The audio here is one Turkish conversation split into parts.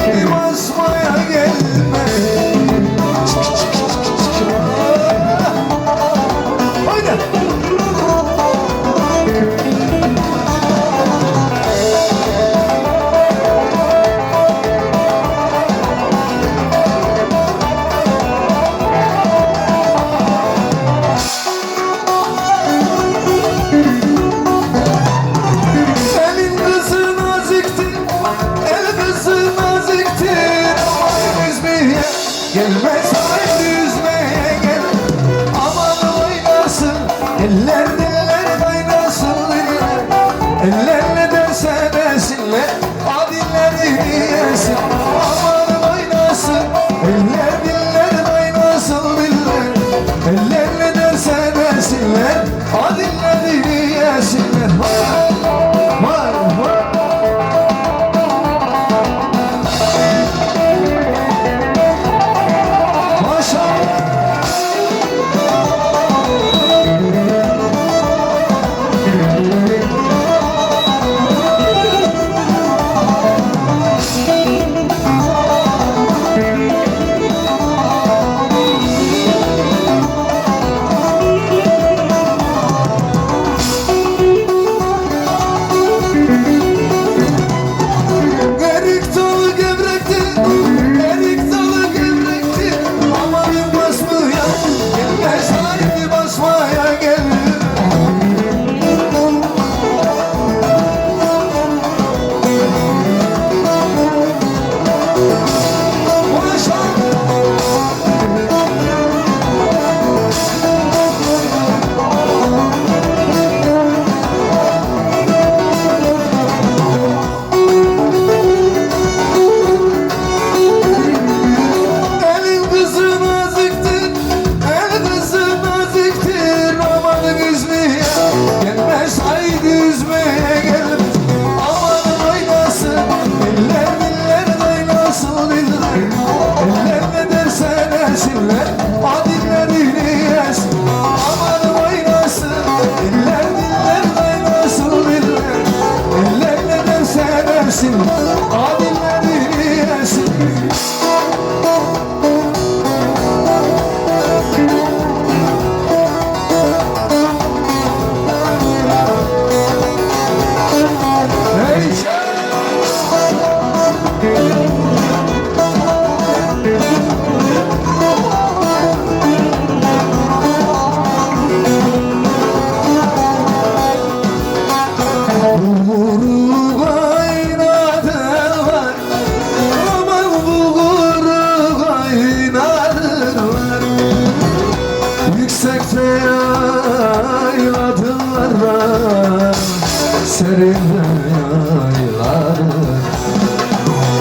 haydi basmaya gelme. Haydi. Gelmez haydi üzmeye gel. Aman oynasın eller diller kaynasın diller. Eller ne derse desinler adillerini yesin. Aman oynasın eller diller kaynasın diller. Eller ne derse desinler adillerini yesinler. Vay vay.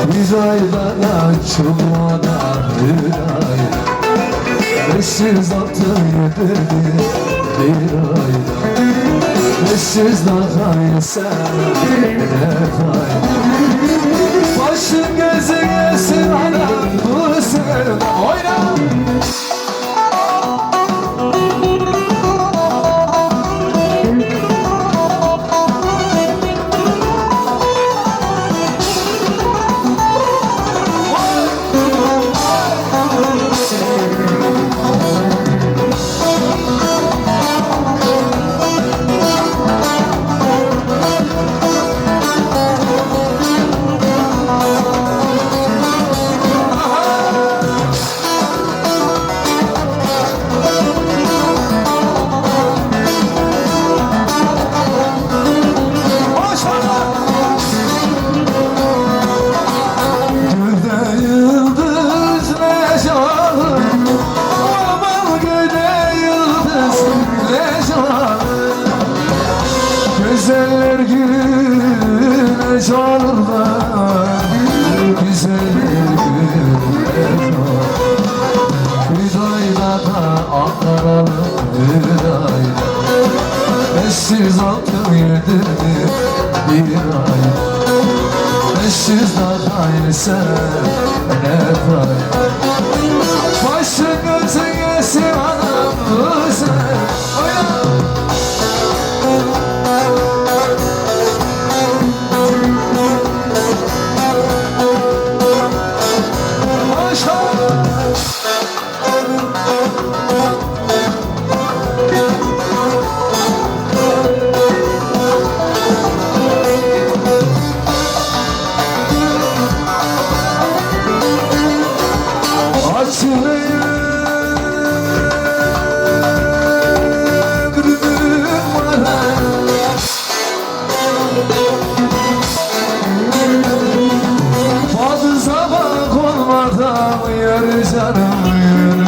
Biz aylara çubuğuna bir ayda 500 altı yedirdi bir ayda 500 daha yesen ne fayda. Başın gözün yesin anam bu sevda. Oyna! Güzeller güne canımdan, güzeller güne canımdan. Hüdayda da Ankaralı Hüdayda 500 altın yedirdi bir ayda 500 daha yesen ne fayda. Başın gözün yesin anam bu sen. ömrüm var. Bazı sabah olmadan yürü canım yürü.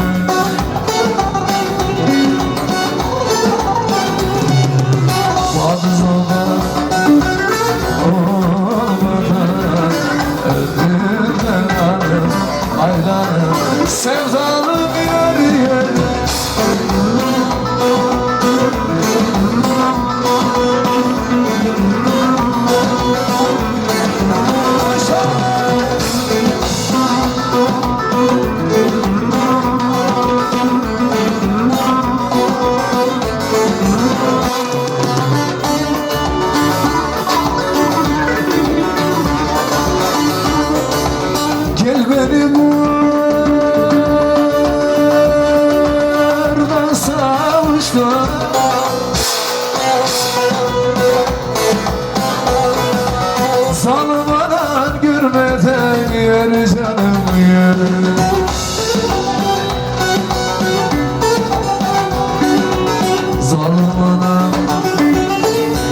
Bazı sabah olmadan ömrümden alım ayranım sevdalım yürü yürü. Gel beni buradan savuştur. Salmadan görmeden yürü canım yürü. Salmadan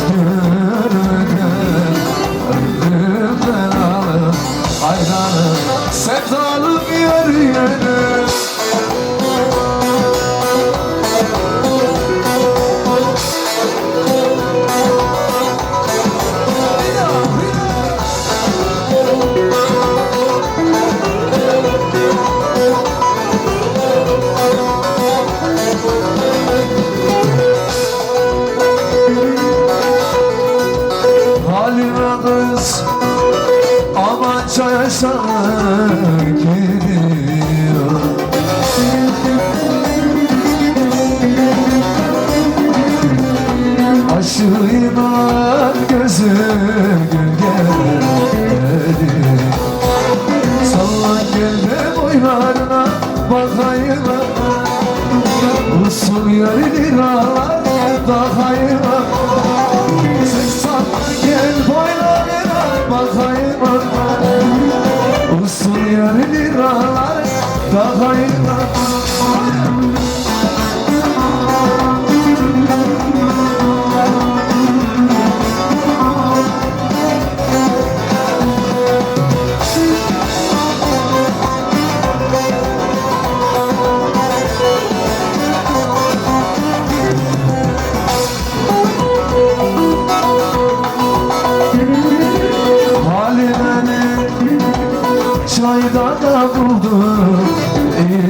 görmeden ömrümden alım ayranım sevdalım yürü yürü. Halime kız amanca yaşanır gidiyor. Aşığıma gözüm gölgeli. Sallan gel de boylarına bakayım. Usul yarı liralar bakayım. Sen sallan gel boylarına bakayım. Usul yarı liralar bakayım. Çayda da buldum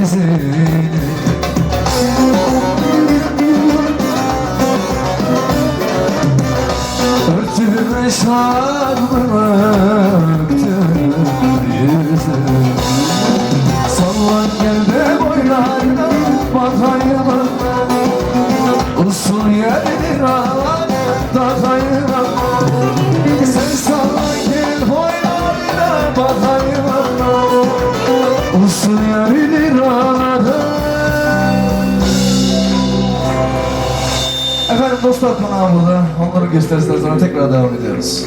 izini. Örtüme şarmımı örtüm yüzüm. Sallan gel de boylarına bakayım. Usul yerdir ağlar takayım. Sen sallan gel boylarına bakayım. Usul yarıdır ağladı. Efendim dostlar konağı burada. Onların gösterisine sonra tekrar devam ediyoruz.